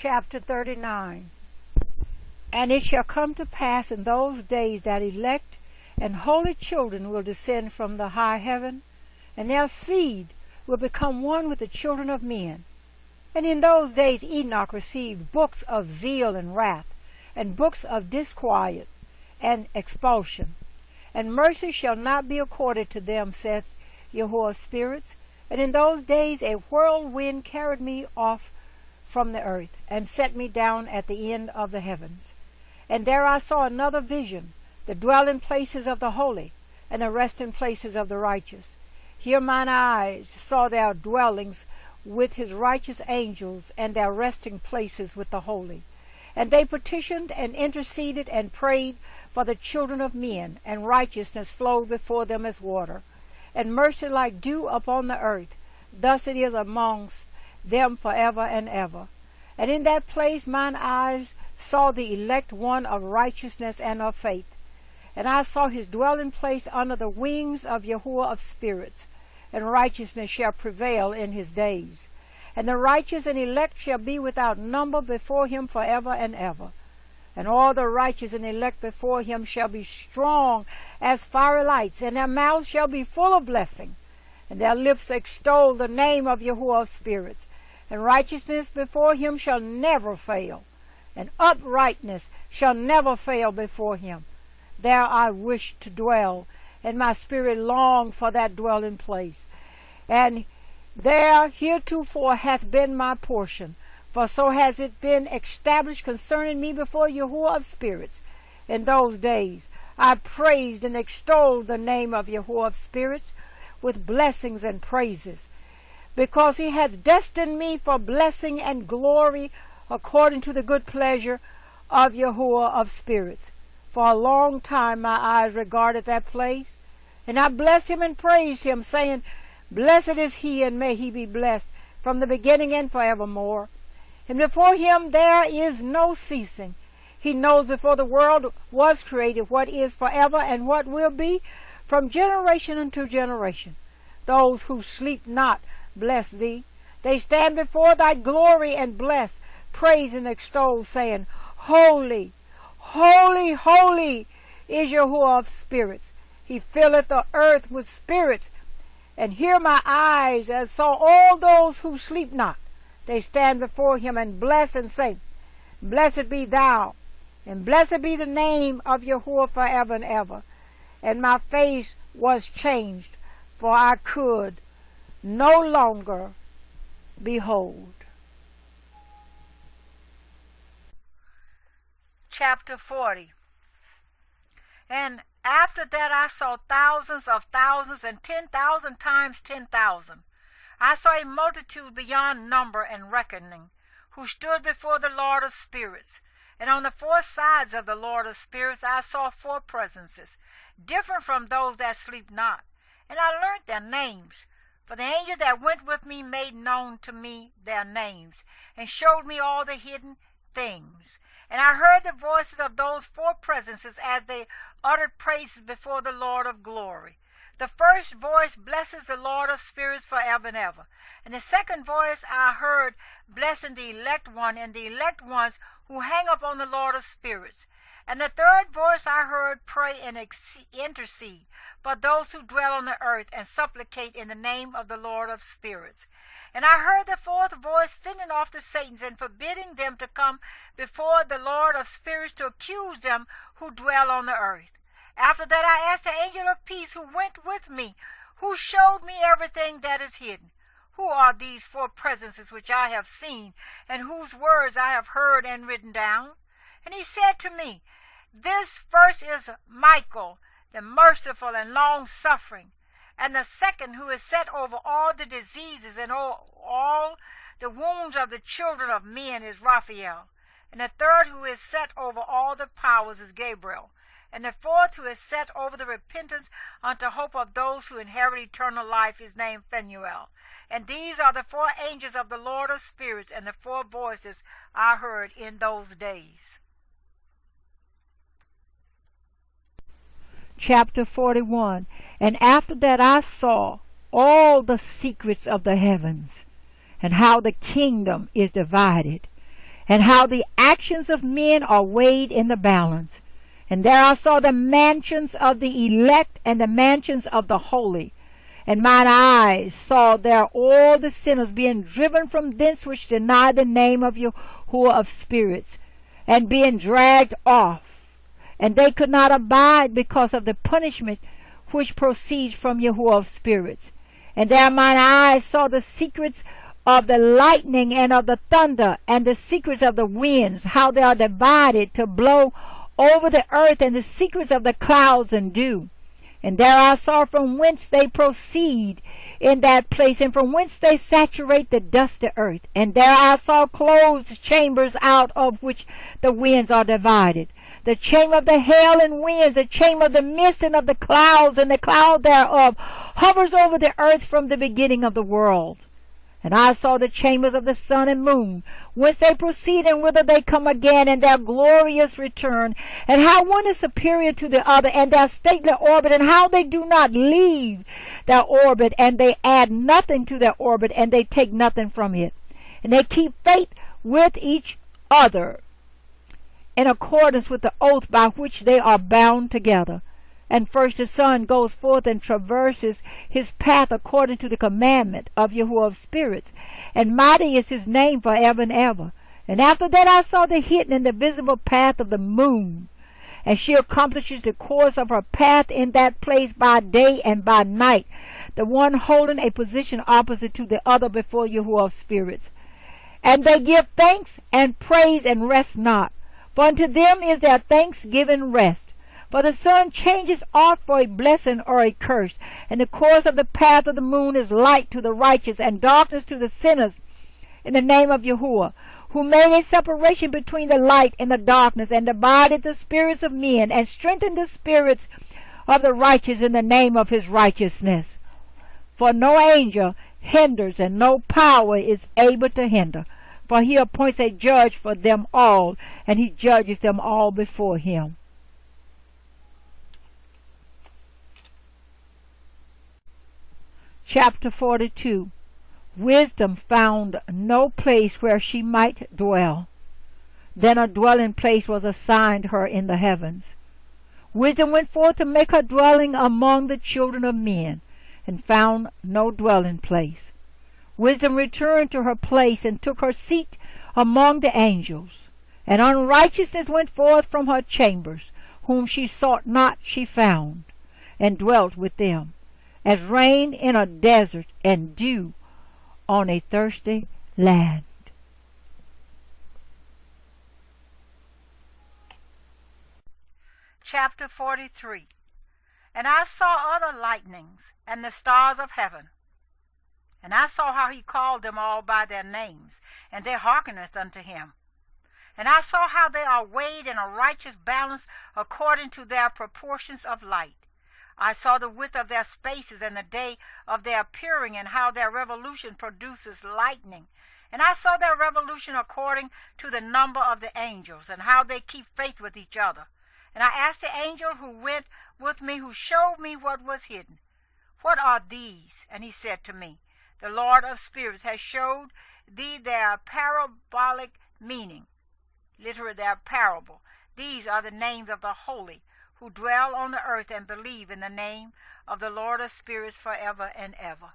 Chapter 39. And it shall come to pass in those days that elect and holy children will descend from the high heaven, and their seed will become one with the children of men. And in those days Enoch received books of zeal and wrath, and books of disquiet and expulsion. And mercy shall not be accorded to them, saith Yahuwah's spirits. And in those days a whirlwind carried me off from the earth, and set me down at the end of the heavens. And there I saw another vision, the dwelling places of the holy, and the resting places of the righteous. Here mine eyes saw their dwellings with his righteous angels, and their resting places with the holy. And they petitioned and interceded and prayed for the children of men, and righteousness flowed before them as water, and mercy like dew upon the earth. Thus it is amongst them forever and ever. And in that place mine eyes saw the elect one of righteousness and of faith. And I saw his dwelling place under the wings of Yahuwah of spirits, and righteousness shall prevail in his days. And the righteous and elect shall be without number before him forever and ever. And all the righteous and elect before him shall be strong as fiery lights, and their mouths shall be full of blessing. And their lips extol the name of Yahuwah of spirits. And righteousness before him shall never fail, and uprightness shall never fail before him. There I wish to dwell, and my spirit longed for that dwelling place. And there heretofore hath been my portion, for so has it been established concerning me before Yahuwah of spirits. In those days I praised and extolled the name of Yahuwah of spirits with blessings and praises, because he hath destined me for blessing and glory according to the good pleasure of Yahuwah of spirits. For a long time my eyes regarded that place, and I blessed him and praised him, saying, Blessed is he, and may he be blessed from the beginning and forevermore. And before him there is no ceasing. He knows before the world was created what is forever and what will be from generation unto generation. Those who sleep not bless thee. They stand before thy glory and bless, praise and extol, saying, Holy, holy, holy is Yahuwah of spirits. He filleth the earth with spirits. And here my eyes as saw all those who sleep not. They stand before him and bless and say, Blessed be thou, and blessed be the name of Yahuwah forever and ever. And my face was changed, for I could no longer behold. Chapter 40. And after that I saw thousands of thousands, and 10,000 times 10,000. I saw a multitude beyond number and reckoning, who stood before the Lord of spirits. And on the four sides of the Lord of spirits I saw four presences, different from those that sleep not. And I learned their names. For the angel that went with me made known to me their names, and showed me all the hidden things. And I heard the voices of those four presences as they uttered praises before the Lord of glory. The first voice blesses the Lord of spirits forever and ever. And the second voice I heard blessing the elect one and the elect ones who hang upon the Lord of spirits. And the third voice I heard pray and intercede for those who dwell on the earth, and supplicate in the name of the Lord of spirits. And I heard the fourth voice fending off the Satans, and forbidding them to come before the Lord of spirits to accuse them who dwell on the earth. After that I asked the angel of peace who went with me, who showed me everything that is hidden. Who are these four presences which I have seen, and whose words I have heard and written down? And he said to me, This first is Michael, the merciful and long-suffering, and the second, who is set over all the diseases and all the wounds of the children of men, is Raphael. And the third, who is set over all the powers, is Gabriel. And the fourth, who is set over the repentance unto hope of those who inherit eternal life, is named Phanuel. And these are the four angels of the Lord of spirits, and the four voices I heard in those days. Chapter 41. And after that I saw all the secrets of the heavens, and how the kingdom is divided, and how the actions of men are weighed in the balance. And there I saw the mansions of the elect and the mansions of the holy. And mine eyes saw there all the sinners being driven from thence which deny the name of Yahuwah of spirits, and being dragged off. And they could not abide because of the punishment which proceeds from Yahuwah of spirits. And there mine eyes saw the secrets of the lightning and of the thunder, and the secrets of the winds, how they are divided to blow over the earth, and the secrets of the clouds and dew. And there I saw from whence they proceed in that place, and from whence they saturate the dusty earth. And there I saw closed chambers, out of which the winds are divided. The chamber of the hail and winds, the chamber of the mist and of the clouds, and the cloud thereof hovers over the earth from the beginning of the world. And I saw the chambers of the sun and moon, whence they proceed and whither they come again, and their glorious return, and how one is superior to the other, and their stately orbit, and how they do not leave their orbit, and they add nothing to their orbit, and they take nothing from it. And they keep faith with each other, in accordance with the oath by which they are bound together. And first the sun goes forth and traverses his path according to the commandment of Yahuwah of spirits, and mighty is his name forever and ever. And after that I saw the hidden and the visible path of the moon, and she accomplishes the course of her path in that place by day and by night, the one holding a position opposite to the other before Yahuwah of spirits. And they give thanks and praise and rest not, for unto them is their thanksgiving rest. For the sun changes oft for a blessing or a curse, and the course of the path of the moon is light to the righteous, and darkness to the sinners, in the name of Yahuwah, who made a separation between the light and the darkness, and divided the spirits of men, and strengthened the spirits of the righteous in the name of his righteousness. For no angel hinders, and no power is able to hinder. For he appoints a judge for them all, and he judges them all before him. Chapter 42. Wisdom found no place where she might dwell. Then a dwelling place was assigned her in the heavens. Wisdom went forth to make her dwelling among the children of men, and found no dwelling place. Wisdom returned to her place, and took her seat among the angels. And unrighteousness went forth from her chambers, whom she sought not she found, and dwelt with them, as rain in a desert, and dew on a thirsty land. Chapter 43. And I saw other lightnings, and the stars of heaven. And I saw how he called them all by their names, and they hearkeneth unto him. And I saw how they are weighed in a righteous balance according to their proportions of light. I saw the width of their spaces, and the day of their appearing, and how their revolution produces lightning. And I saw their revolution according to the number of the angels, and how they keep faith with each other. And I asked the angel who went with me, who showed me what was hidden, What are these? And he said to me, The Lord of spirits has showed thee their parabolic meaning. Literally, their parable. These are the names of the holy, who dwell on the earth and believe in the name of the Lord of spirits forever and ever.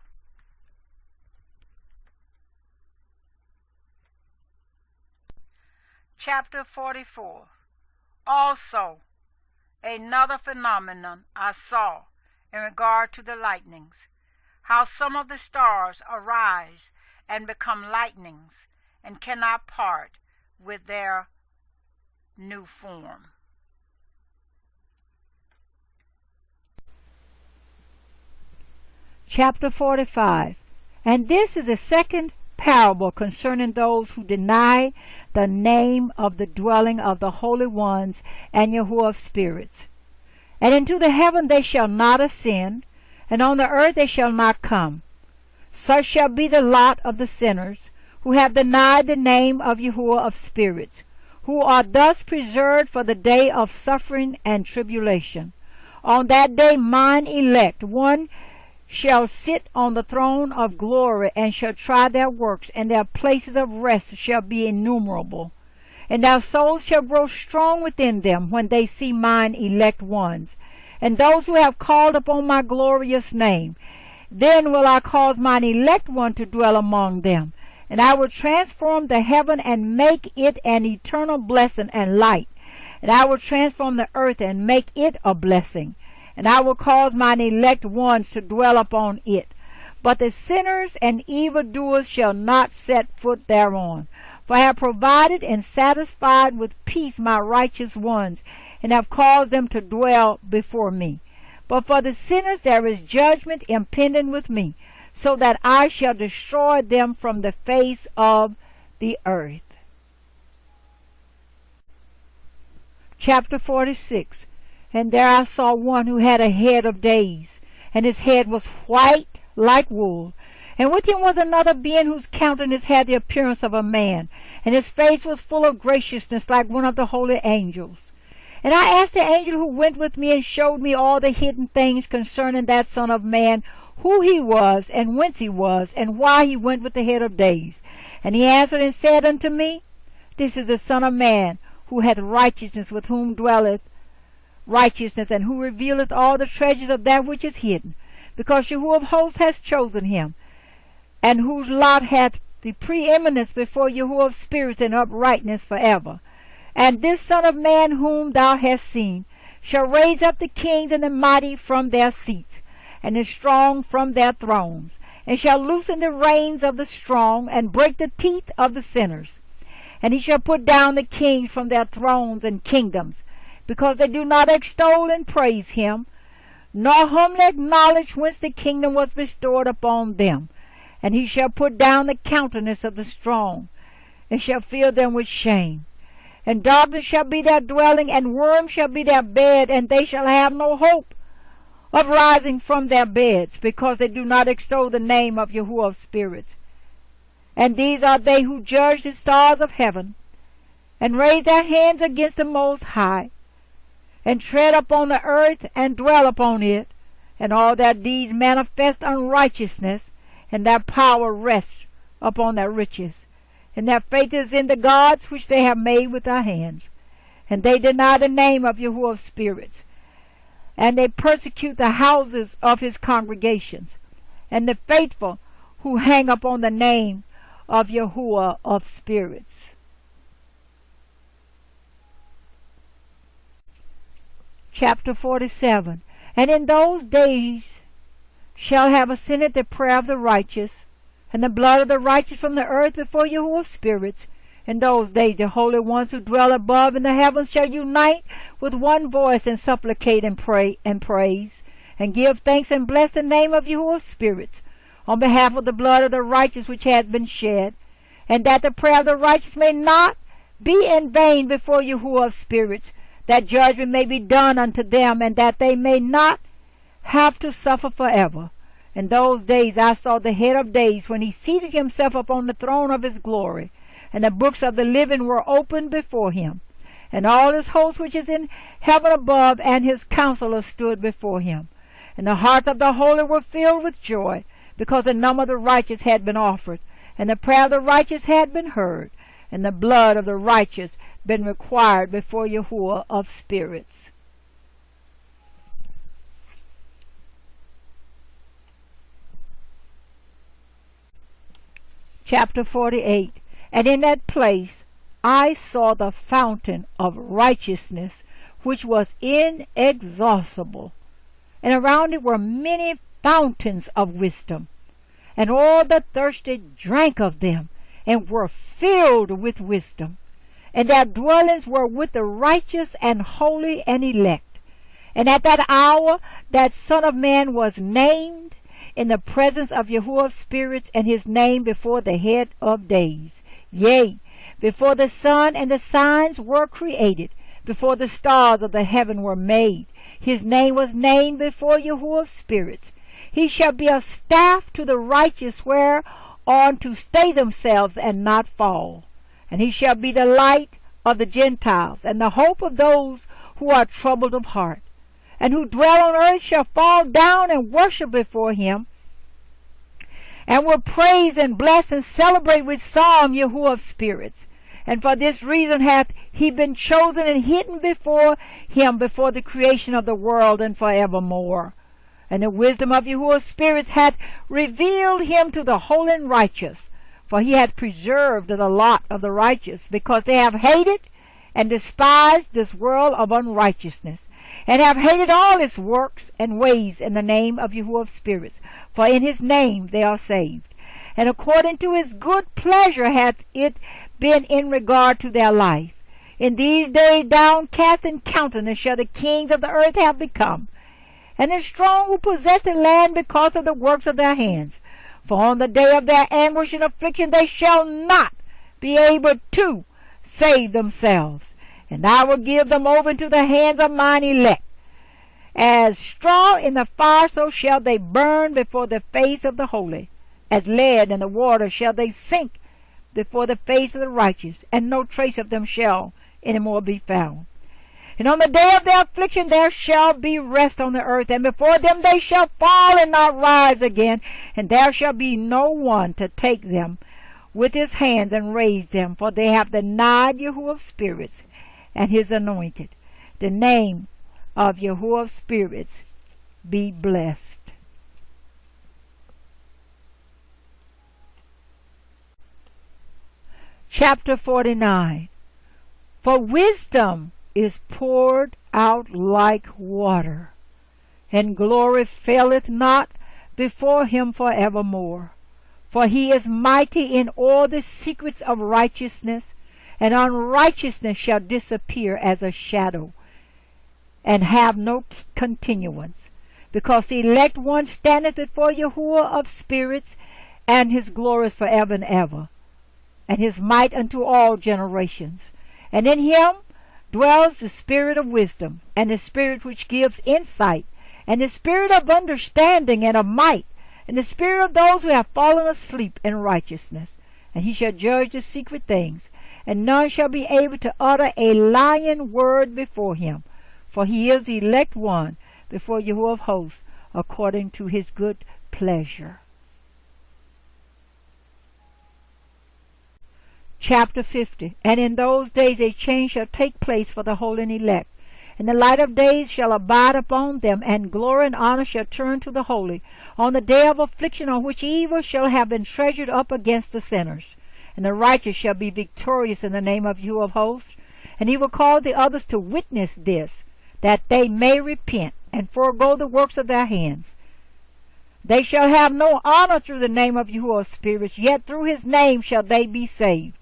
Chapter 44. Also, another phenomenon I saw in regard to the lightnings, how some of the stars arise and become lightnings, and cannot part with their new form. Chapter 45. And this is the second parable concerning those who deny the name of the dwelling of the holy ones and Yahuwah of spirits. And into the heaven they shall not ascend, and on the earth they shall not come. Such shall be the lot of the sinners, who have denied the name of Yahuwah of spirits, who are thus preserved for the day of suffering and tribulation. On that day mine elect, one shall sit on the throne of glory, and shall try their works, and their places of rest shall be innumerable. and their souls shall grow strong within them when they see mine elect ones, and those who have called upon my glorious name. Then will I cause mine elect one to dwell among them, and I will transform the heaven and make it an eternal blessing and light. And I will transform the earth and make it a blessing, and I will cause mine elect ones to dwell upon it. But the sinners and evildoers shall not set foot thereon. For I have provided and satisfied with peace my righteous ones, and have caused them to dwell before me. But for the sinners there is judgment impending with me, so that I shall destroy them from the face of the earth. Chapter 46. And there I saw one who had a head of days, and his head was white like wool. And with him was another being whose countenance had the appearance of a man, and his face was full of graciousness like one of the holy angels. And I asked the angel who went with me and showed me all the hidden things concerning that Son of Man, who he was, and whence he was, and why he went with the head of days. And he answered and said unto me, This is the Son of Man, who hath righteousness, with whom dwelleth righteousness, and who revealeth all the treasures of that which is hidden, because Yahuwah of hosts hath chosen him, and whose lot hath the preeminence before Yahuwah of spirits in uprightness forever. And this Son of Man whom thou hast seen shall raise up the kings and the mighty from their seats, and the strong from their thrones, and shall loosen the reins of the strong, and break the teeth of the sinners. And he shall put down the kings from their thrones and kingdoms, because they do not extol and praise him, nor humbly acknowledge whence the kingdom was bestowed upon them. And he shall put down the countenance of the strong, and shall fill them with shame. And darkness shall be their dwelling, and worms shall be their bed, and they shall have no hope of rising from their beds, because they do not extol the name of Yahuwah of spirits. And these are they who judge the stars of heaven, and raise their hands against the Most High, and tread upon the earth, and dwell upon it, and all their deeds manifest unrighteousness, and their power rests upon their riches. And their faith is in the gods which they have made with their hands. And they deny the name of Yahuwah of spirits, and they persecute the houses of his congregations, and the faithful who hang upon the name of Yahuwah of spirits. Chapter 47. And in those days shall have ascended the prayer of the righteous, and the blood of the righteous from the earth before Yahuwah of spirits. In those days the holy ones who dwell above in the heavens shall unite with one voice, and supplicate and pray and praise, and give thanks and bless the name of Yahuwah of spirits, on behalf of the blood of the righteous which has been shed, and that the prayer of the righteous may not be in vain before Yahuwah of spirits, that judgment may be done unto them, and that they may not have to suffer forever. In those days I saw the head of days, when he seated himself upon the throne of his glory, and the books of the living were opened before him. And all his host which is in heaven above, and his counselors stood before him. And the hearts of the holy were filled with joy, because the number of the righteous had been offered, and the prayer of the righteous had been heard, and the blood of the righteous been required before Yahuwah of spirits. Chapter 48. And in that place I saw the fountain of righteousness, which was inexhaustible, and around it were many fountains of wisdom. And all that thirsted drank of them, and were filled with wisdom. And their dwellings were with the righteous and holy and elect. And at that hour that Son of Man was named in the presence of Yahuwah of spirits, and his name before the head of days. Yea, before the sun and the signs were created, before the stars of the heaven were made, his name was named before Yahuwah of spirits. He shall be a staff to the righteous, whereon to stay themselves and not fall. And he shall be the light of the Gentiles, and the hope of those who are troubled of heart. And who dwell on earth shall fall down and worship before him, and will praise and bless and celebrate with psalm Yahuwah of spirits. And for this reason hath he been chosen and hidden before him before the creation of the world and forevermore. And the wisdom of Yahuwah's spirits hath revealed him to the holy and righteous. For he hath preserved the lot of the righteous, because they have hated and despised this world of unrighteousness, and have hated all its works and ways in the name of Yahuwah's spirits. For in his name they are saved. And according to his good pleasure hath it been in regard to their life. In these days downcast in countenance shall the kings of the earth have become, and the strong who possess the land because of the works of their hands. For on the day of their anguish and affliction they shall not be able to save themselves. And I will give them over into the hands of mine elect. As straw in the fire, so shall they burn before the face of the holy. As lead in the water shall they sink before the face of the righteous, and no trace of them shall any more be found. And on the day of their affliction there shall be rest on the earth, and before them they shall fall and not rise again, and there shall be no one to take them with his hands and raise them, for they have denied Yahuwah's spirits and his anointed. The name of Yahuwah's spirits be blessed. Chapter 49. For wisdom is poured out like water, and glory faileth not before him forevermore. For he is mighty in all the secrets of righteousness, and unrighteousness shall disappear as a shadow, and have no continuance. Because the elect one standeth before Yahuwah of spirits, and his glory is forever and ever, and his might unto all generations. And in him dwells the spirit of wisdom, and the spirit which gives insight, and the spirit of understanding and of might, and the spirit of those who have fallen asleep in righteousness. And he shall judge the secret things, and none shall be able to utter a lying word before him. For he is the elect one before Yahuwah of hosts, according to his good pleasure. Chapter 50. And in those days a change shall take place for the holy and elect, and the light of days shall abide upon them, and glory and honor shall turn to the holy, on the day of affliction, on which evil shall have been treasured up against the sinners. And the righteous shall be victorious in the name of Yahuwah of hosts, and he will call the others to witness this, that they may repent, and forego the works of their hands. They shall have no honor through the name of Yahuwah's spirits, yet through his name shall they be saved.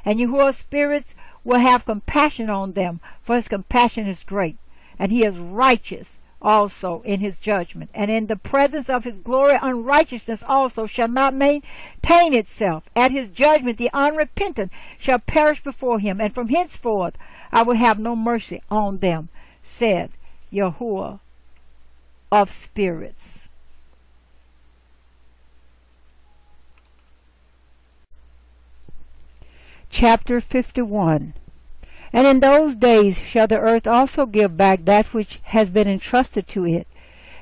And Yahuwah's spirits will have compassion on them, for his compassion is great, and he is righteous also in his judgment. And in the presence of his glory unrighteousness also shall not maintain itself. At his judgment the unrepentant shall perish before him, and from henceforth I will have no mercy on them, said Yahuwah of spirits. Chapter 51. And in those days shall the earth also give back that which has been entrusted to it,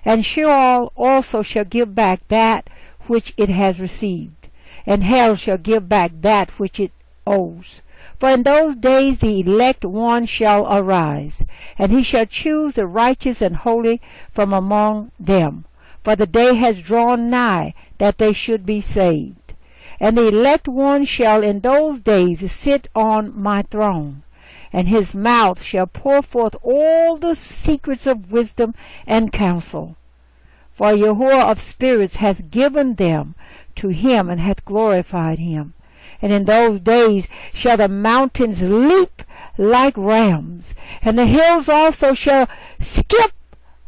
and Sheol also shall give back that which it has received, and hell shall give back that which it owes. For in those days the elect one shall arise, and he shall choose the righteous and holy from among them. For the day has drawn nigh that they should be saved. And the elect one shall in those days sit on my throne, and his mouth shall pour forth all the secrets of wisdom and counsel. For Yahuwah of spirits hath given them to him, and hath glorified him. And in those days shall the mountains leap like rams, and the hills also shall skip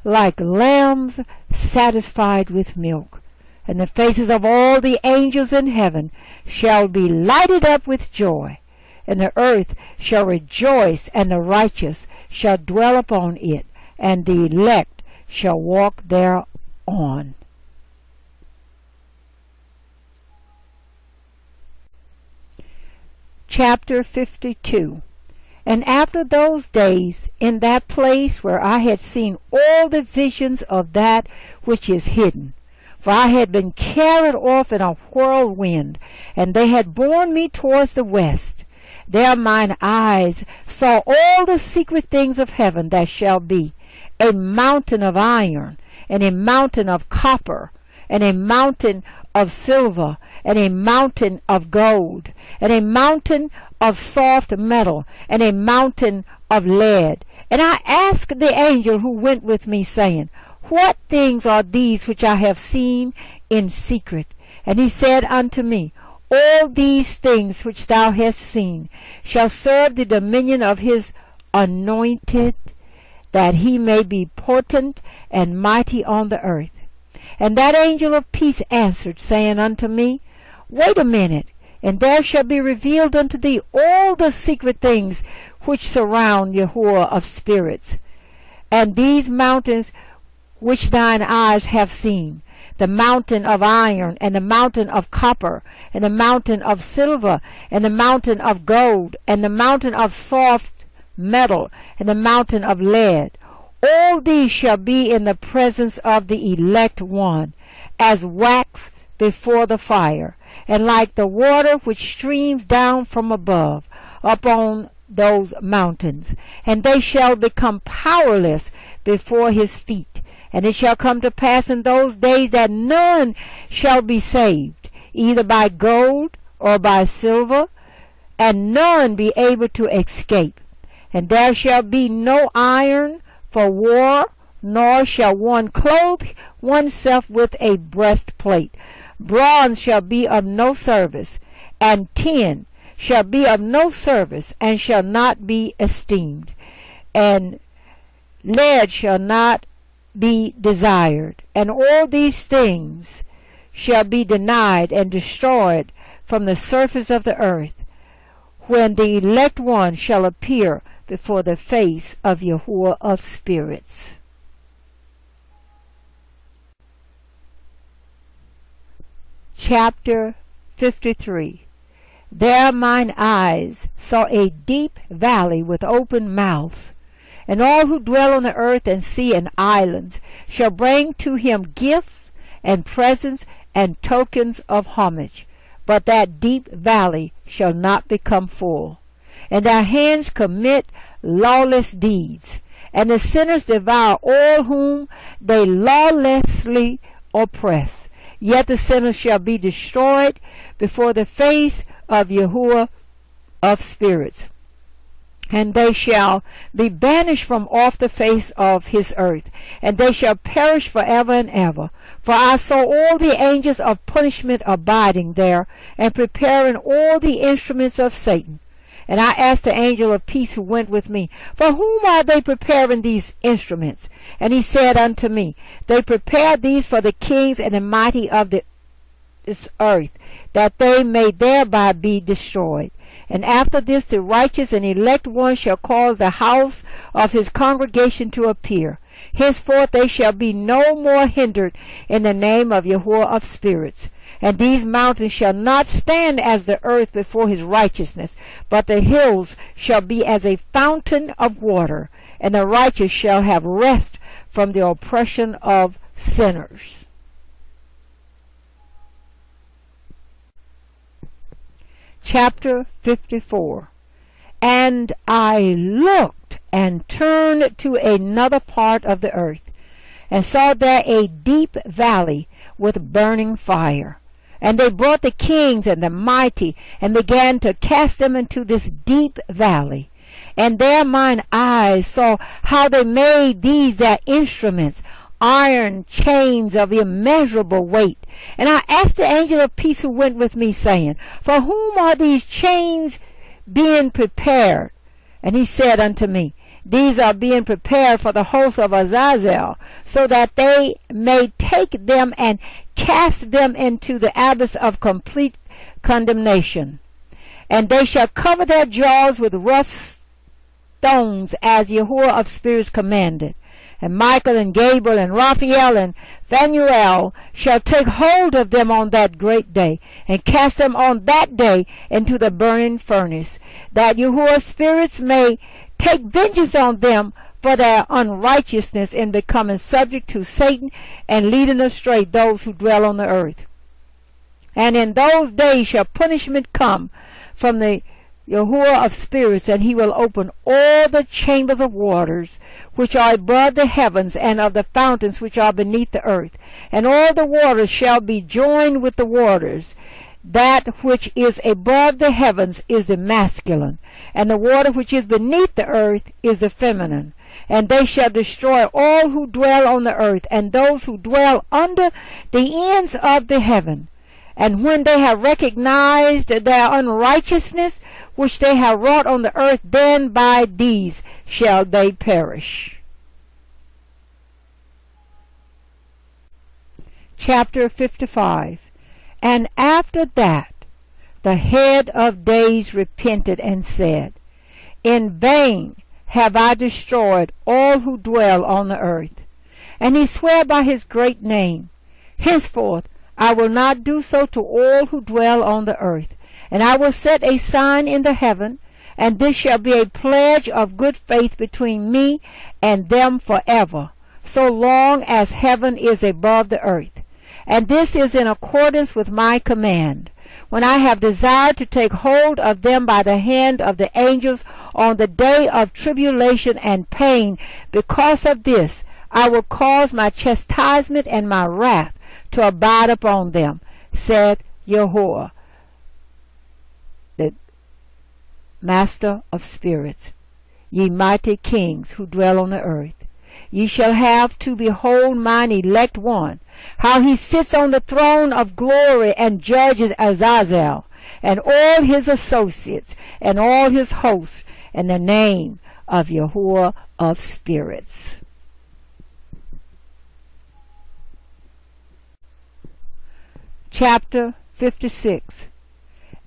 like lambs satisfied with milk. And the faces of all the angels in heaven shall be lighted up with joy. And the earth shall rejoice, and the righteous shall dwell upon it, and the elect shall walk thereon. Chapter 52. And after those days, in that place where I had seen all the visions of that which is hidden, for I had been carried off in a whirlwind, and they had borne me towards the west. There mine eyes saw all the secret things of heaven that shall be, a mountain of iron, and a mountain of copper, and a mountain of silver, and a mountain of gold, and a mountain of soft metal, and a mountain of lead. And I asked the angel who went with me, saying, What things are these which I have seen in secret? And he said unto me, All these things which thou hast seen shall serve the dominion of his anointed, that he may be potent and mighty on the earth. And that angel of peace answered, saying unto me, Wait a minute, and there shall be revealed unto thee all the secret things which surround Yahuwah of spirits. And these mountains which thine eyes have seen, the mountain of iron, and the mountain of copper, and the mountain of silver, and the mountain of gold, and the mountain of soft metal, and the mountain of lead, all these shall be in the presence of the elect one, as wax before the fire, and like the water which streams down from above upon those mountains. And they shall become powerless before his feet. And it shall come to pass in those days that none shall be saved, either by gold or by silver, and none be able to escape. And there shall be no iron for war, nor shall one clothe oneself with a breastplate. Bronze shall be of no service, and tin shall be of no service, and shall not be esteemed. And lead shall not be desired. And all these things shall be denied and destroyed from the surface of the earth, when the elect one shall appear before the face of Yahuwah of spirits. Chapter 53. There mine eyes saw a deep valley with open mouths, and all who dwell on the earth and sea and islands shall bring to him gifts and presents and tokens of homage. But that deep valley shall not become full. And their hands commit lawless deeds, and the sinners devour all whom they lawlessly oppress. Yet the sinners shall be destroyed before the face of Yahuwah of spirits, and they shall be banished from off the face of his earth, and they shall perish forever and ever. For I saw all the angels of punishment abiding there, and preparing all the instruments of Satan. And I asked the angel of peace who went with me, For whom are they preparing these instruments? And he said unto me, They prepare these for the kings and the mighty of this earth, that they may thereby be destroyed. And after this the righteous and elect one shall cause the house of his congregation to appear. Henceforth they shall be no more hindered in the name of Yahuwah of spirits. And these mountains shall not stand as the earth before his righteousness, but the hills shall be as a fountain of water, and the righteous shall have rest from the oppression of sinners. Chapter 54. And I looked and turned to another part of the earth, and saw there a deep valley with burning fire. And they brought the kings and the mighty, and began to cast them into this deep valley. And there mine eyes saw how they made these their instruments, iron chains of immeasurable weight. And I asked the angel of peace who went with me, saying, For whom are these chains being prepared? And he said unto me, These are being prepared for the host of Azazel, so that they may take them and cast them into the abyss of complete condemnation. And they shall cover their jaws with rough stones, as Yahuwah of spirits commanded. And Michael and Gabriel and Raphael and Phanuel shall take hold of them on that great day, and cast them on that day into the burning furnace, that Yahuwah's spirits may take vengeance on them for their unrighteousness in becoming subject to Satan and leading astray those who dwell on the earth. And in those days shall punishment come from the Yahuwah of spirits, and he will open all the chambers of waters which are above the heavens, and of the fountains which are beneath the earth. And all the waters shall be joined with the waters. That which is above the heavens is the masculine, and the water which is beneath the earth is the feminine. And they shall destroy all who dwell on the earth, and those who dwell under the ends of the heaven. And when they have recognized their unrighteousness, which they have wrought on the earth, then by these shall they perish. Chapter 55. And after that, the head of days repented and said, In vain have I destroyed all who dwell on the earth. And he sware by his great name, Henceforth I will not do so to all who dwell on the earth. And I will set a sign in the heaven, and this shall be a pledge of good faith between me and them forever, so long as heaven is above the earth. And this is in accordance with my command, when I have desired to take hold of them by the hand of the angels on the day of tribulation and pain. Because of this, I will cause my chastisement and my wrath to abide upon them, said Yahuwah, the Master of spirits. Ye mighty kings who dwell on the earth, ye shall have to behold mine elect one, how he sits on the throne of glory and judges Azazel, and all his associates, and all his hosts, in the name of Yahuwah of spirits. Chapter 56.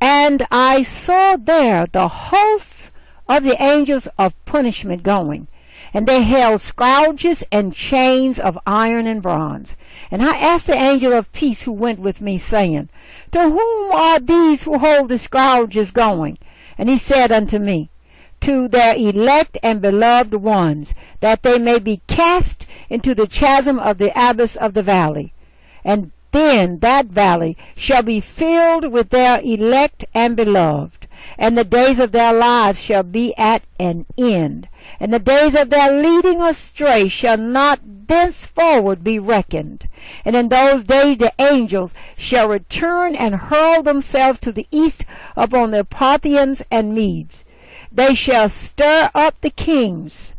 And I saw there the hosts of the angels of punishment going, and they held scourges and chains of iron and bronze. And I asked the angel of peace who went with me, saying, To whom are these who hold the scourges going? And he said unto me, To their elect and beloved ones, that they may be cast into the chasm of the abyss of the valley. And then that valley shall be filled with their elect and beloved, and the days of their lives shall be at an end, and the days of their leading astray shall not thenceforward be reckoned. And in those days the angels shall return and hurl themselves to the east upon the Parthians and Medes. They shall stir up the kings,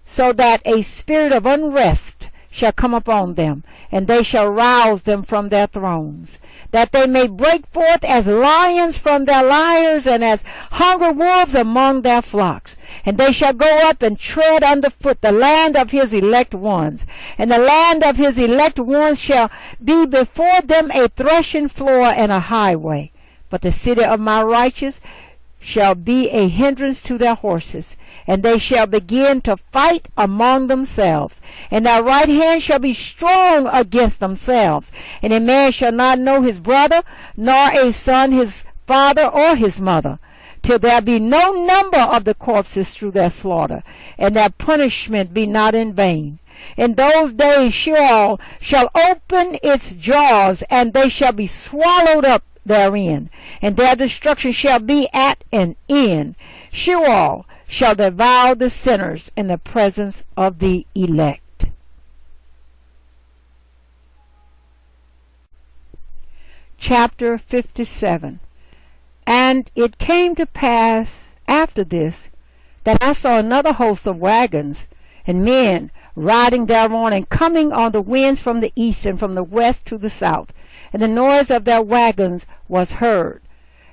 so that a spirit of unrest shall come upon them, and they shall rouse them from their thrones, that they may break forth as lions from their lairs, and as hungry wolves among their flocks. And they shall go up and tread under foot the land of his elect ones, and the land of his elect ones shall be before them a threshing floor and a highway. But the city of my righteous shall be a hindrance to their horses, and they shall begin to fight among themselves, and their right hand shall be strong against themselves, and a man shall not know his brother, nor a son his father or his mother, till there be no number of the corpses through their slaughter, and their punishment be not in vain. In those days Sheol shall open its jaws, and they shall be swallowed up therein, and their destruction shall be at an end. Sheol shall devour the sinners in the presence of the elect. Chapter 57. And it came to pass after this, that I saw another host of wagons, and men riding thereon, and coming on the winds from the east and from the west to the south. And the noise of their wagons was heard.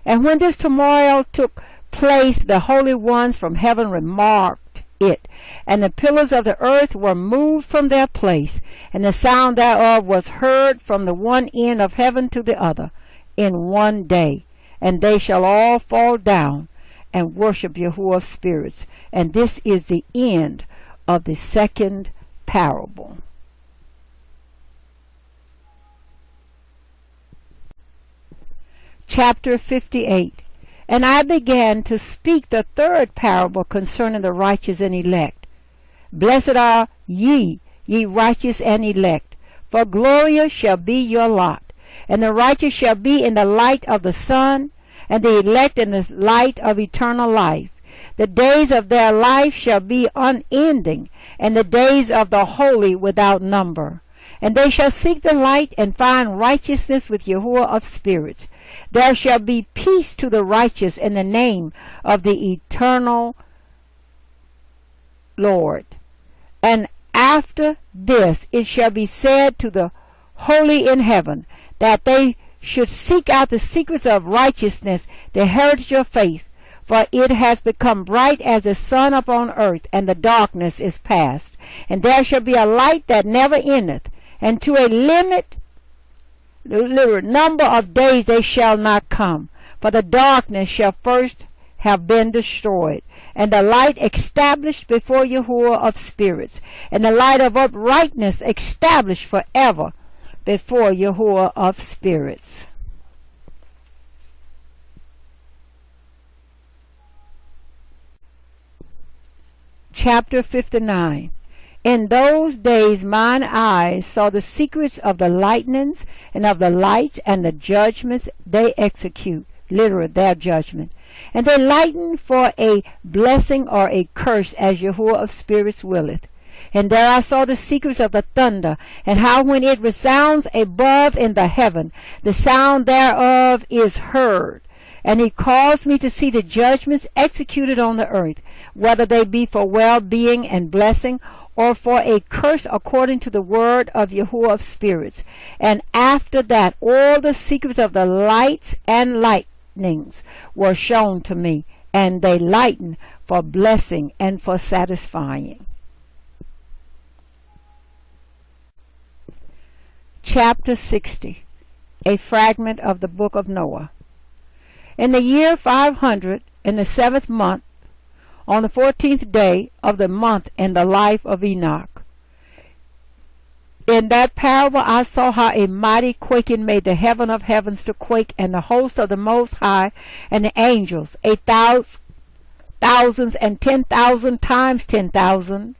And when this turmoil took place, the holy ones from heaven remarked it, and the pillars of the earth were moved from their place, and the sound thereof was heard from the one end of heaven to the other in one day. And they shall all fall down and worship Yahuwah of spirits. And this is the end of the second parable. Chapter 58. And I began to speak the third parable concerning the righteous and elect. Blessed are ye, ye righteous and elect, for glorious shall be your lot. And the righteous shall be in the light of the sun, and the elect in the light of eternal life. The days of their life shall be unending, and the days of the holy without number. And they shall seek the light and find righteousness with Yahuwah of spirits. There shall be peace to the righteous in the name of the eternal Lord. And after this it shall be said to the holy in heaven, that they should seek out the secrets of righteousness, the heritage of faith, for it has become bright as the sun upon earth, and the darkness is past. And there shall be a light that never endeth, and to a number of days they shall not come, for the darkness shall first have been destroyed, and the light established before Yahuwah of spirits, and the light of uprightness established forever before Yahuwah of spirits. Chapter 59. In those days mine eyes saw the secrets of the lightnings and of the lights and the judgments they execute, literally their judgment. And they lighten for a blessing or a curse as Yahuwah of spirits willeth. And there I saw the secrets of the thunder, and how when it resounds above in the heaven, the sound thereof is heard. And he caused me to see the judgments executed on the earth, whether they be for well-being and blessing, or for a curse according to the word of Yahuwah of spirits. And after that all the secrets of the lights and lightnings were shown to me, and they lighten for blessing and for satisfying. Chapter 60. A fragment of the Book of Noah. In the year 500, in the 7th month, on the 14th day of the month in the life of Enoch. In that parable I saw how a mighty quaking made the heaven of heavens to quake, and the host of the Most High, and the angels, 8,000s and 10,000 times 10,000,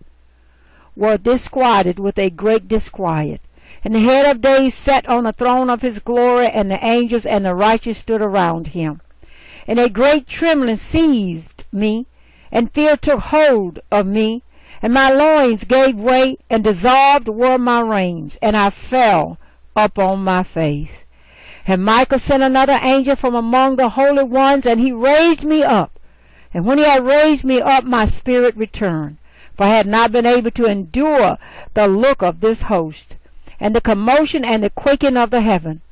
were disquieted with a great disquiet. And the head of days sat on the throne of his glory, and the angels and the righteous stood around him. And a great trembling seized me, and fear took hold of me, and my loins gave way, and dissolved were my reins, and I fell upon my face. And Michael sent another angel from among the holy ones, and he raised me up. And when he had raised me up, my spirit returned, for I had not been able to endure the look of this host, and the commotion and the quaking of the heaven.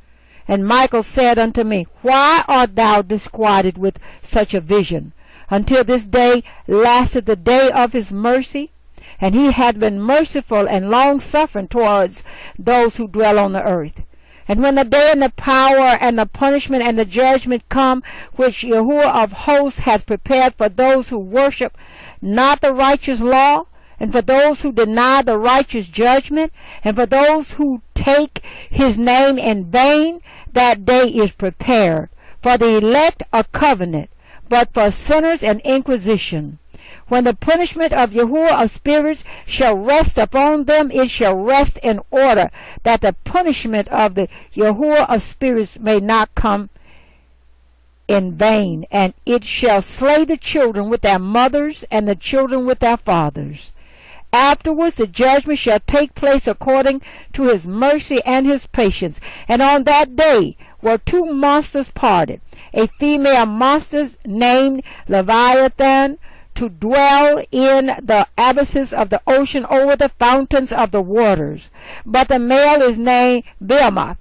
And Michael said unto me, Why art thou disquieted with such a vision? Until this day lasted the day of his mercy, and he hath been merciful and long-suffering towards those who dwell on the earth. And when the day and the power and the punishment and the judgment come, which Yahuwah of hosts hath prepared for those who worship not the righteous law, and for those who deny the righteous judgment, and for those who take his name in vain, that day is prepared. For the elect a covenant, but for sinners an inquisition. When the punishment of Yahuwah of spirits shall rest upon them, it shall rest in order that the punishment of the Yahuwah of spirits may not come in vain. And it shall slay the children with their mothers, and the children with their fathers. Afterwards the judgment shall take place according to his mercy and his patience. And on that day were two monsters parted, a female monster named Leviathan, to dwell in the abysses of the ocean over the fountains of the waters. But the male is named Behemoth,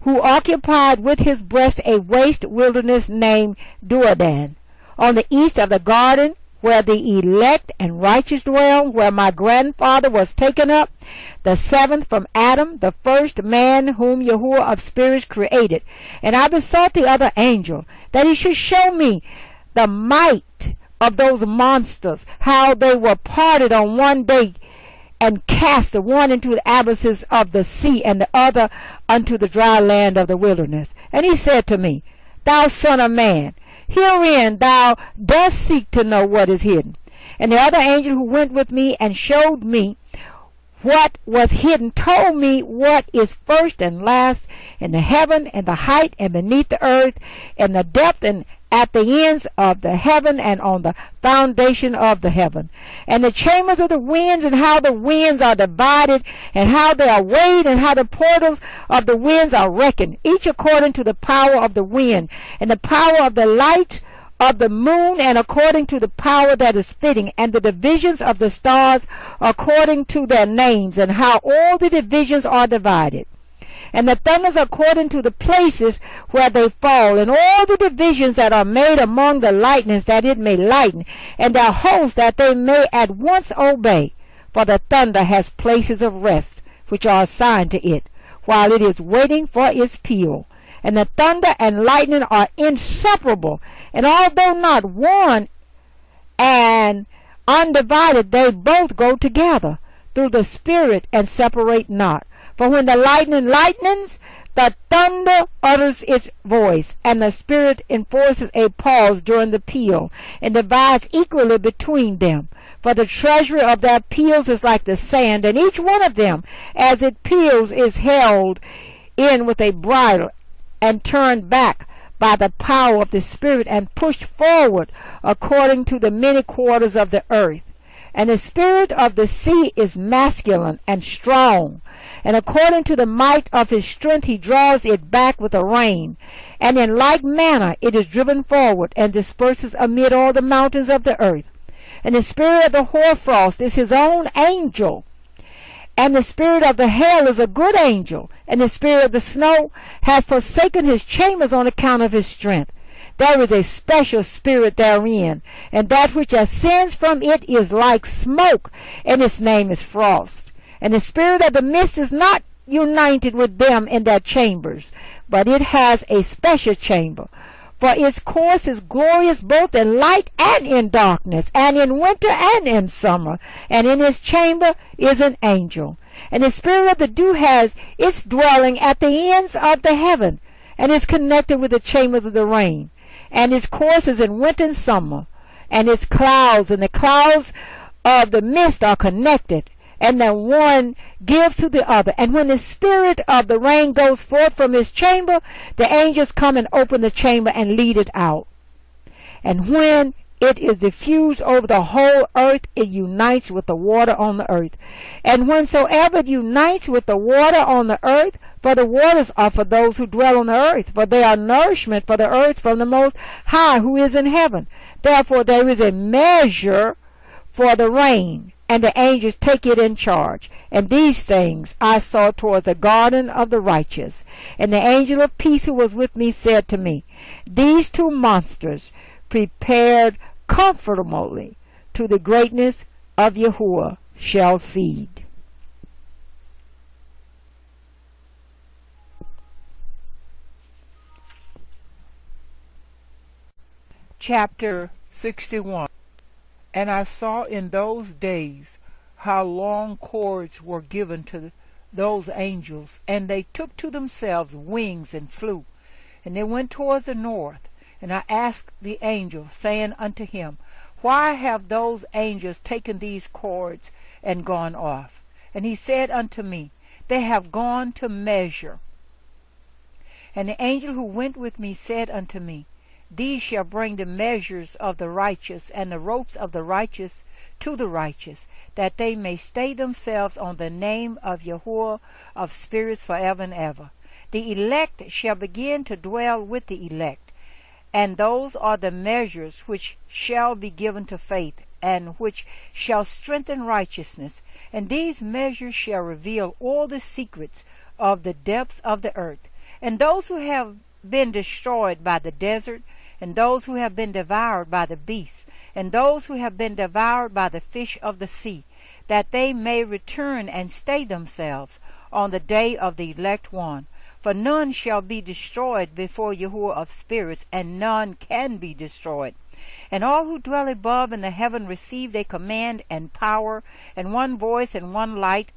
who occupied with his breast a waste wilderness named Duodan, on the east of the garden where the elect and righteous dwell, where my grandfather was taken up, the seventh from Adam, the first man whom Yahuwah of spirits created. And I besought the other angel that he should show me the might of those monsters, how they were parted on one day, and cast the one into the abysses of the sea, and the other unto the dry land of the wilderness. And he said to me, Thou son of man, herein thou dost seek to know what is hidden. And the other angel who went with me and showed me what was hidden, told me what is first and last in the heaven and the height and beneath the earth and the depth and at the ends of the heaven and on the foundation of the heaven, and the chambers of the winds, and how the winds are divided, and how they are weighed, and how the portals of the winds are reckoned, each according to the power of the wind, and the power of the light of the moon, and according to the power that is fitting, and the divisions of the stars according to their names, and how all the divisions are divided, and the thunders according to the places where they fall, and all the divisions that are made among the lightnings, that it may lighten, and their hosts, that they may at once obey. For the thunder has places of rest, which are assigned to it, while it is waiting for its peal. And the thunder and lightning are inseparable, and although not one and undivided, they both go together through the Spirit and separate not. For when the lightning lightens, the thunder utters its voice, and the Spirit enforces a pause during the peal, and divides equally between them. For the treasury of their peals is like the sand, and each one of them, as it peals, is held in with a bridle, and turned back by the power of the Spirit, and pushed forward according to the many quarters of the earth. And the spirit of the sea is masculine and strong, and according to the might of his strength he draws it back with a rein. And in like manner it is driven forward, and disperses amid all the mountains of the earth. And the spirit of the hoarfrost is his own angel, and the spirit of the hail is a good angel, and the spirit of the snow has forsaken his chambers on account of his strength. There is a special spirit therein, and that which ascends from it is like smoke, and its name is frost. And the spirit of the mist is not united with them in their chambers, but it has a special chamber. For its course is glorious both in light and in darkness, and in winter and in summer, and in its chamber is an angel. And the spirit of the dew has its dwelling at the ends of the heaven, and is connected with the chambers of the rain. And its course is in winter and summer, and its clouds and the clouds of the mist are connected, and the one gives to the other. And when the spirit of the rain goes forth from his chamber, the angels come and open the chamber and lead it out. And when it is diffused over the whole earth, it unites with the water on the earth. And whensoever it unites with the water on the earth, for the waters are for those who dwell on the earth, for they are nourishment for the earth from the Most High who is in heaven. Therefore there is a measure for the rain, and the angels take it in charge. And these things I saw toward the garden of the righteous. And the angel of peace who was with me said to me, these two monsters prepared comfortably to the greatness of Yahuwah shall feed. Chapter 61. And I saw in those days how long cords were given to those angels, and they took to themselves wings and flew, and they went towards the north. And I asked the angel, saying unto him, why have those angels taken these cords and gone off? And he said unto me, they have gone to measure. And the angel who went with me said unto me, these shall bring the measures of the righteous, and the ropes of the righteous to the righteous, that they may stay themselves on the name of Yahuwah of spirits forever and ever. The elect shall begin to dwell with the elect, and those are the measures which shall be given to faith, and which shall strengthen righteousness. And these measures shall reveal all the secrets of the depths of the earth. And those who have been destroyed by the desert, and those who have been devoured by the beasts, and those who have been devoured by the fish of the sea, that they may return and stay themselves on the day of the elect one. For none shall be destroyed before Yahuwah of spirits, and none can be destroyed. And all who dwell above in the heaven received a command and power, and one voice and one light,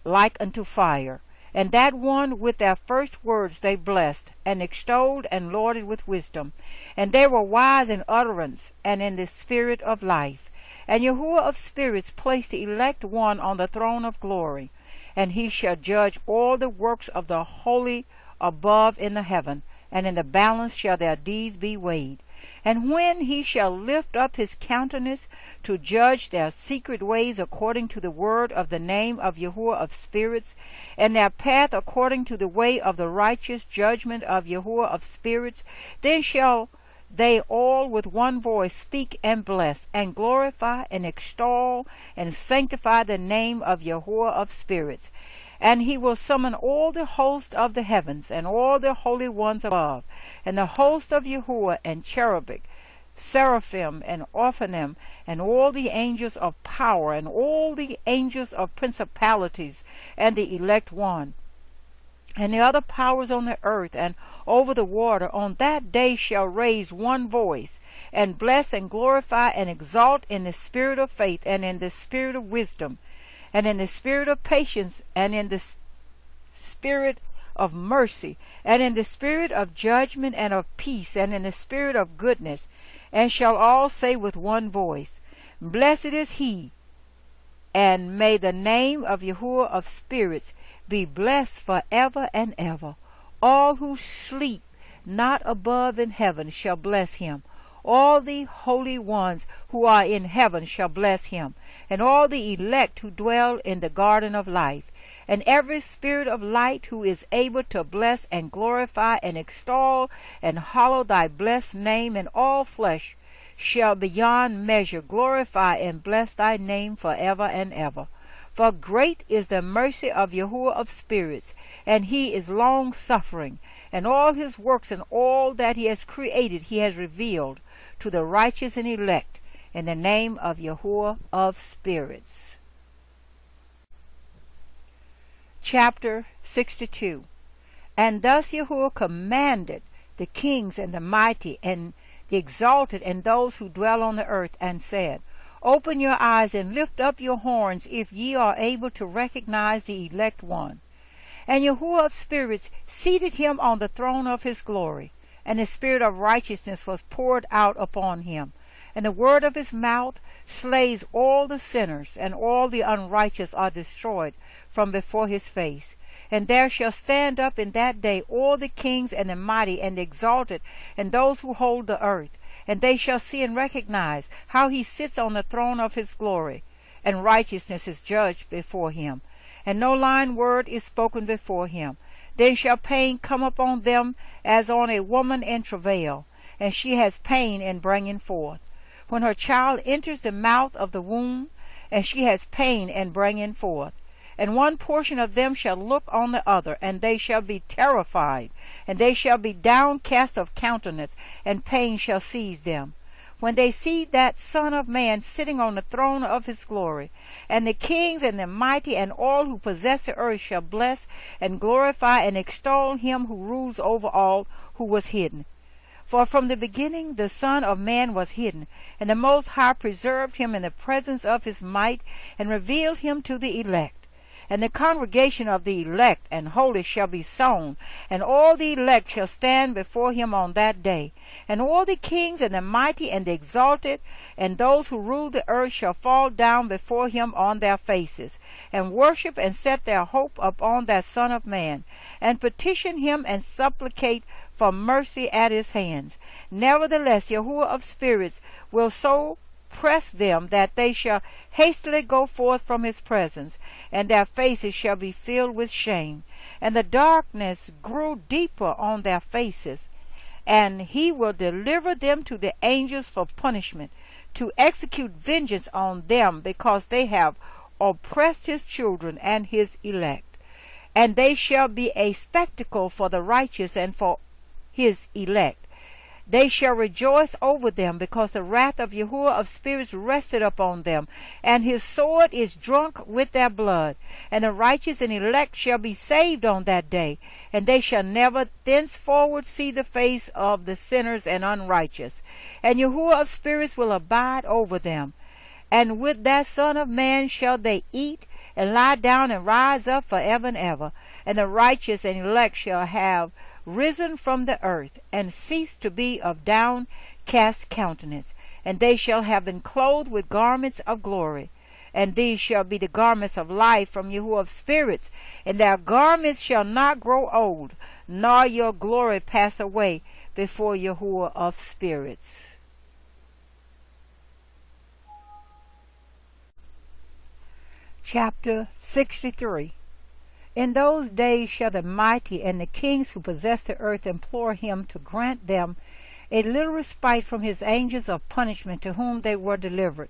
like unto fire. And that one with their first words they blessed, and extolled and lauded with wisdom. And they were wise in utterance, and in the spirit of life. And Yahuwah of spirits placed the elect one on the throne of glory, and he shall judge all the works of the holy above in the heaven, and in the balance shall their deeds be weighed. And when he shall lift up his countenance to judge their secret ways according to the word of the name of Yahuwah of spirits, and their path according to the way of the righteous judgment of Yahuwah of spirits, then shall they all with one voice speak and bless, and glorify, and extol, and sanctify the name of Yahuwah of spirits. And he will summon all the host of the heavens, and all the holy ones above, and the host of Yahuwah, and cherubic, seraphim, and orphanim, and all the angels of power, and all the angels of principalities, and the elect one, and the other powers on the earth and over the water, on that day shall raise one voice, and bless and glorify and exalt in the spirit of faith, and in the spirit of wisdom, and in the spirit of patience, and in the spirit of mercy, and in the spirit of judgment and of peace, and in the spirit of goodness, and shall all say with one voice, Blessed is he, and may the name of Yahuwah of spirits be blessed forever and ever. All who sleep not above in heaven shall bless him. All the holy ones who are in heaven shall bless him, and all the elect who dwell in the garden of life, and every spirit of light who is able to bless and glorify and extol and hallow thy blessed name, and all flesh shall beyond measure glorify and bless thy name forever and ever. For great is the mercy of Yahuwah of spirits, and he is long-suffering, and all his works and all that he has created he has revealed to the righteous and elect, in the name of Yahuwah of spirits. Chapter 62. And thus Yahuwah commanded the kings and the mighty and the exalted and those who dwell on the earth, and said, Open your eyes and lift up your horns, if ye are able to recognize the elect one. And Yahuwah of spirits seated him on the throne of his glory, and the spirit of righteousness was poured out upon him. And the word of his mouth slays all the sinners, and all the unrighteous are destroyed from before his face. And there shall stand up in that day all the kings and the mighty and the exalted, and those who hold the earth. And they shall see and recognize how he sits on the throne of his glory, and righteousness is judged before him, and no lying word is spoken before him. Then shall pain come upon them as on a woman in travail, and she has pain in bringing forth, when her child enters the mouth of the womb, and she has pain in bringing forth. And one portion of them shall look on the other, and they shall be terrified, and they shall be downcast of countenance, and pain shall seize them, when they see that Son of Man sitting on the throne of his glory. And the kings and the mighty and all who possess the earth shall bless and glorify and extol him who rules over all, who was hidden. For from the beginning the Son of Man was hidden, and the Most High preserved him in the presence of his might, and revealed him to the elect. And the congregation of the elect and holy shall be sown, and all the elect shall stand before him on that day. And all the kings and the mighty and the exalted, and those who rule the earth shall fall down before him on their faces, and worship and set their hope upon that Son of Man, and petition him and supplicate for mercy at his hands. Nevertheless, Yahuwah of spirits will so press them that they shall hastily go forth from his presence, and their faces shall be filled with shame, and the darkness grew deeper on their faces. And he will deliver them to the angels for punishment, to execute vengeance on them, because they have oppressed his children and his elect. And they shall be a spectacle for the righteous and for his elect. They shall rejoice over them, because the wrath of Yahuwah of spirits rested upon them, and his sword is drunk with their blood. And the righteous and elect shall be saved on that day, and they shall never thenceforward see the face of the sinners and unrighteous. And Yahuwah of spirits will abide over them. And with that Son of Man shall they eat, and lie down, and rise up forever and ever. And the righteous and elect shall have risen from the earth, and ceased to be of downcast countenance. And they shall have been clothed with garments of glory. And these shall be the garments of life from Yahuwah of spirits. And their garments shall not grow old, nor your glory pass away before Yahuwah of spirits. Chapter 63. In those days shall the mighty and the kings who possess the earth implore him to grant them a little respite from his angels of punishment to whom they were delivered,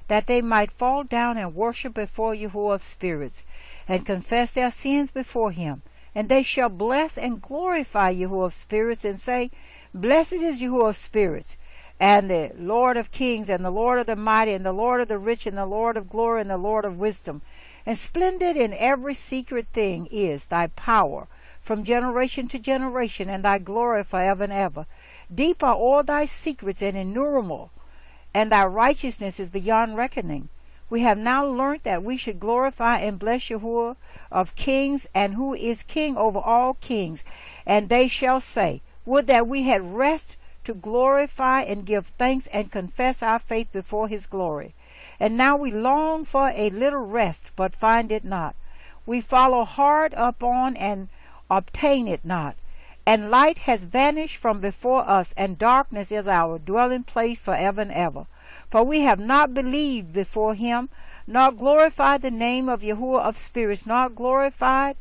that they might fall down and worship before Yahuwah of spirits, and confess their sins before him. And they shall bless and glorify Yahuwah of spirits, and say, Blessed is Yahuwah of spirits, and the Lord of kings, and the Lord of the mighty, and the Lord of the rich, and the Lord of glory, and the Lord of wisdom. And splendid in every secret thing is thy power from generation to generation, and thy glory forever and ever. Deep are all thy secrets and innumerable, and thy righteousness is beyond reckoning. We have now learnt that we should glorify and bless Yahuwah of kings, and who is king over all kings. And they shall say, Would that we had rest to glorify and give thanks and confess our faith before his glory. And now we long for a little rest, but find it not. We follow hard upon and obtain it not. And light has vanished from before us, and darkness is our dwelling place forever and ever. For we have not believed before him, nor glorified the name of Yahuwah of spirits, nor glorified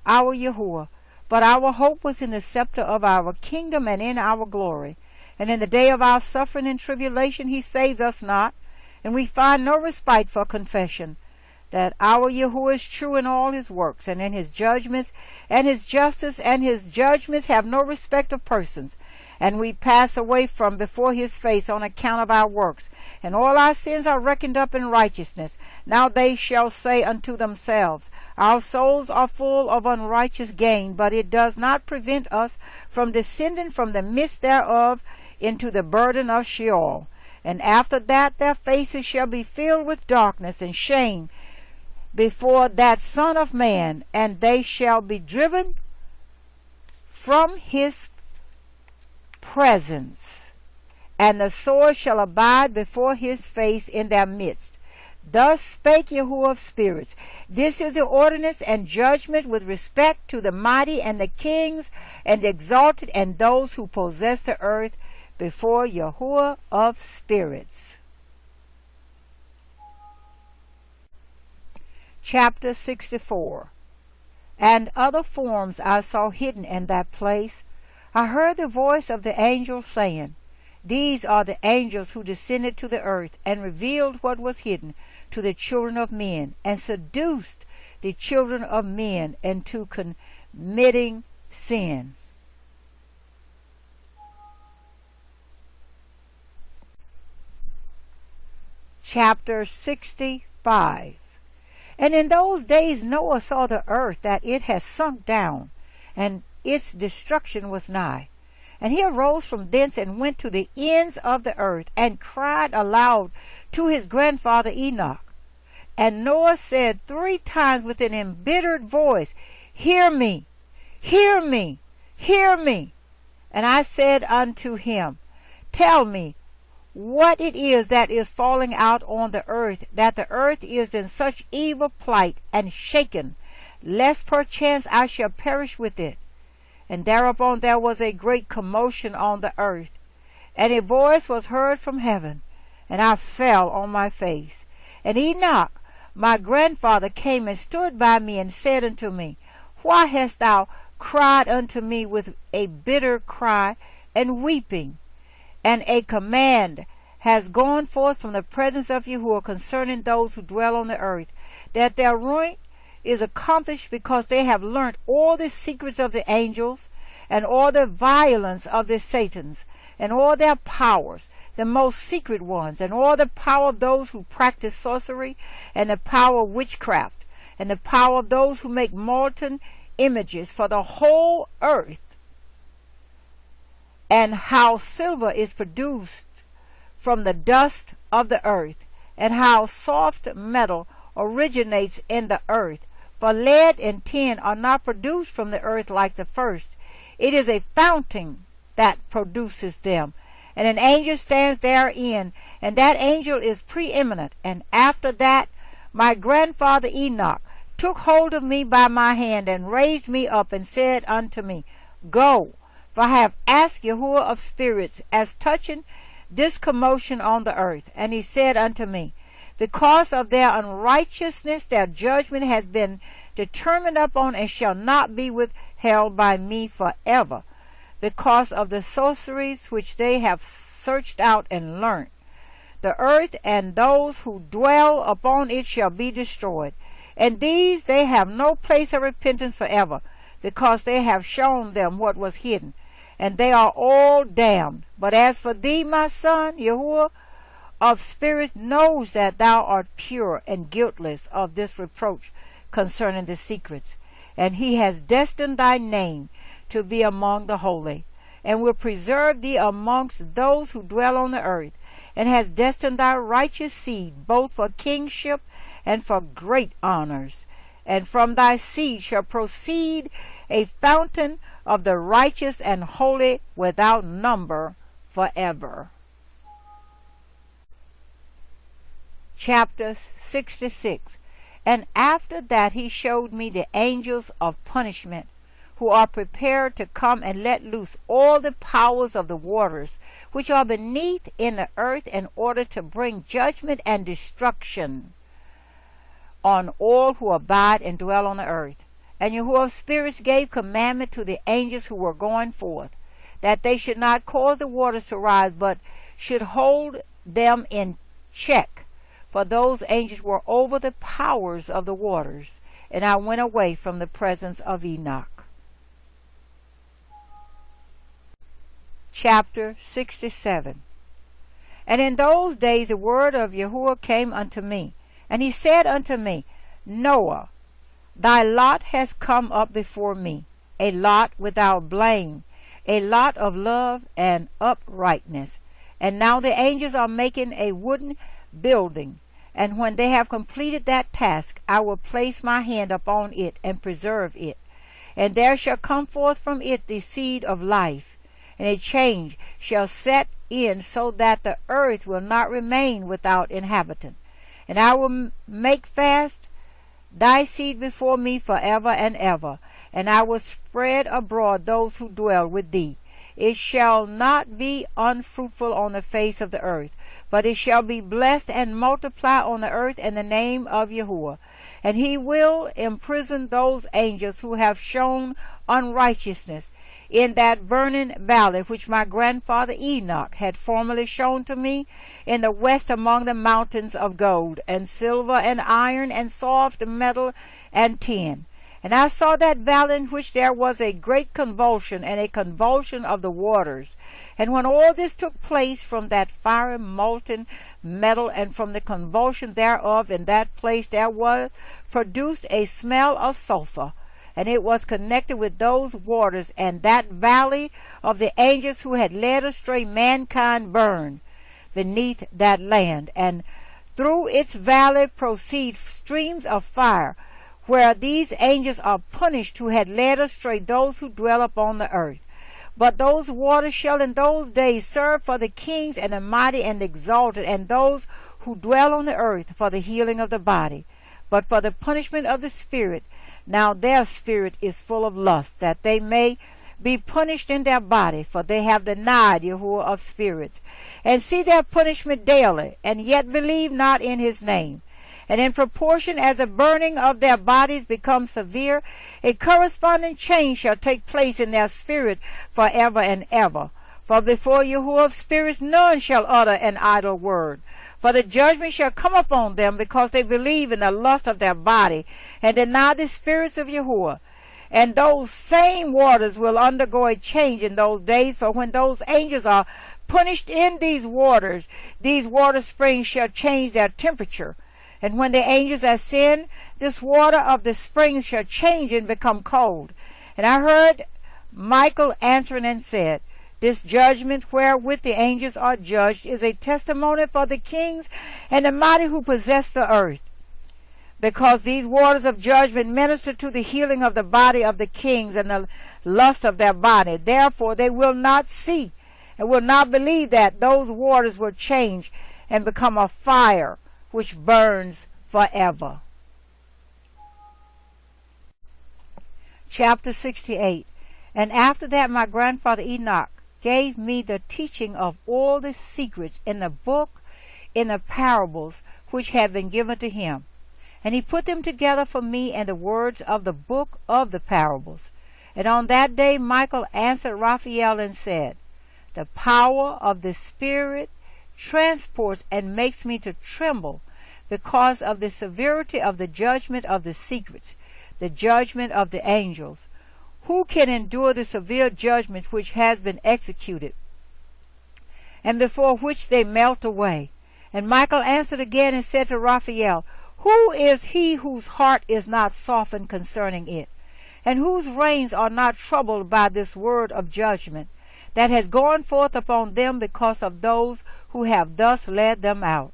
our Yahuwah. But our hope was in the scepter of our kingdom and in our glory. And in the day of our suffering and tribulation he saves us not, and we find no respite for confession, that our Yahuwah is true in all his works, and in his judgments, and his justice, and his judgments have no respect of persons. And we pass away from before his face on account of our works, and all our sins are reckoned up in righteousness. Now they shall say unto themselves, Our souls are full of unrighteous gain, but it does not prevent us from descending from the midst thereof into the burden of Sheol. And after that their faces shall be filled with darkness and shame before that Son of Man, and they shall be driven from his presence, and the sword shall abide before his face in their midst. Thus spake Yahuwah of spirits. This is the ordinance and judgment with respect to the mighty and the kings and the exalted and those who possess the earth before Yahuwah of spirits. Chapter 64. And other forms I saw hidden in that place. I heard the voice of the angel saying, These are the angels who descended to the earth, and revealed what was hidden to the children of men, and seduced the children of men into committing sin. Chapter 65. And in those days Noah saw the earth, that it had sunk down, and its destruction was nigh. And he arose from thence and went to the ends of the earth, and cried aloud to his grandfather Enoch. And Noah said 3 times with an embittered voice, Hear me, hear me, hear me. And I said unto him, Tell me what it is that is falling out on the earth, that the earth is in such evil plight and shaken, lest perchance I shall perish with it. And thereupon there was a great commotion on the earth, and a voice was heard from heaven, and I fell on my face. And Enoch, my grandfather, came and stood by me, and said unto me, Why hast thou cried unto me with a bitter cry and weeping? And a command has gone forth from the presence of Yahuwah concerning those who dwell on the earth, that their ruin is accomplished, because they have learnt all the secrets of the angels, and all the violence of the Satans, and all their powers, the most secret ones, and all the power of those who practice sorcery, and the power of witchcraft, and the power of those who make molten images for the whole earth, and how silver is produced from the dust of the earth, and how soft metal originates in the earth, For lead and tin are not produced from the earth like the first. It is a fountain that produces them, and an angel stands therein, and that angel is preeminent. And after that my grandfather Enoch took hold of me by my hand, and raised me up, and said unto me, Go, for I have asked Yahuwah of spirits as touching this commotion on the earth. And he said unto me, Because of their unrighteousness their judgment has been determined upon, and shall not be withheld by me forever, because of the sorceries which they have searched out and learnt. The earth and those who dwell upon it shall be destroyed, and these they have no place of repentance forever, because they have shown them what was hidden, and they are all damned. But as for thee, my son, Yahuwah of spirits knows that thou art pure and guiltless of this reproach concerning the secrets, and he has destined thy name to be among the holy, and will preserve thee amongst those who dwell on the earth, and has destined thy righteous seed both for kingship and for great honors. And from thy seed shall proceed a fountain of the righteous and holy without number forever. Chapter 66. And after that he showed me the angels of punishment, who are prepared to come and let loose all the powers of the waters, which are beneath in the earth, in order to bring judgment and destruction on all who abide and dwell on the earth. And Yahuwah's spirits gave commandment to the angels who were going forth, that they should not cause the waters to rise, but should hold them in check. For those angels were over the powers of the waters. And I went away from the presence of Enoch. Chapter 67. And in those days the word of Yahuwah came unto me, and he said unto me, Noah, thy lot has come up before me, a lot without blame, a lot of love and uprightness. And now the angels are making a wooden building, and when they have completed that task, I will place my hand upon it and preserve it. And there shall come forth from it the seed of life, and a change shall set in, so that the earth will not remain without inhabitant. And I will make fast thy seed before me forever and ever, and I will spread abroad those who dwell with thee. It shall not be unfruitful on the face of the earth, but it shall be blessed and multiply on the earth in the name of Yahuwah. And he will imprison those angels who have shown unrighteousness in that burning valley which my grandfather Enoch had formerly shown to me in the west among the mountains of gold and silver and iron and soft metal and tin. And I saw that valley in which there was a great convulsion, and a convulsion of the waters. And when all this took place from that fiery molten metal, and from the convulsion thereof, in that place there was produced a smell of sulfur, and it was connected with those waters, and that valley of the angels who had led astray mankind burned beneath that land, and through its valley proceed streams of fire, where these angels are punished who had led astray those who dwell upon the earth. But those waters shall in those days serve for the kings and the mighty and exalted, and those who dwell on the earth for the healing of the body, but for the punishment of the spirit. Now their spirit is full of lust, that they may be punished in their body, for they have denied Yahuwah of spirits, and see their punishment daily, and yet believe not in his name. And in proportion as the burning of their bodies becomes severe, a corresponding change shall take place in their spirit forever and ever. For before Yahuwah of spirits none shall utter an idle word. For the judgment shall come upon them, because they believe in the lust of their body, and deny the spirits of Yahuwah. And those same waters will undergo a change in those days, for when those angels are punished in these water springs shall change their temperature. And when the angels ascend, this water of the springs shall change and become cold. And I heard Michael answering and said, This judgment wherewith the angels are judged is a testimony for the kings and the mighty who possess the earth. because these waters of judgment minister to the healing of the body of the kings and the lust of their body. Therefore they will not see and will not believe that those waters will change and become a fire which burns forever. Chapter 68. And after that my grandfather Enoch gave me the teaching of all the secrets in the book, in the parables which had been given to him. And he put them together for me in the words of the book of the parables. And on that day Michael answered Raphael and said, The power of the Spirit transports and makes me to tremble because of the severity of the judgment of the secrets, the judgment of the angels. Who can endure the severe judgment which has been executed, and before which they melt away? And Michael answered again and said to Raphael, Who is he whose heart is not softened concerning it, and whose reins are not troubled by this word of judgment, that has gone forth upon them because of those who have thus led them out?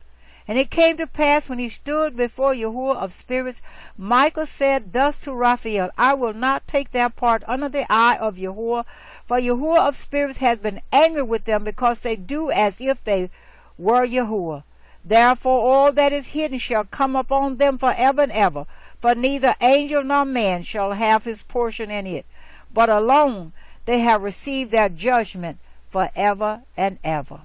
And it came to pass, when he stood before Yahuwah of spirits, Michael said thus to Raphael, I will not take their part under the eye of Yahuwah, for Yahuwah of spirits has been angry with them, because they do as if they were Yahuwah. Therefore all that is hidden shall come upon them forever and ever, for neither angel nor man shall have his portion in it, but alone they have received their judgment forever and ever.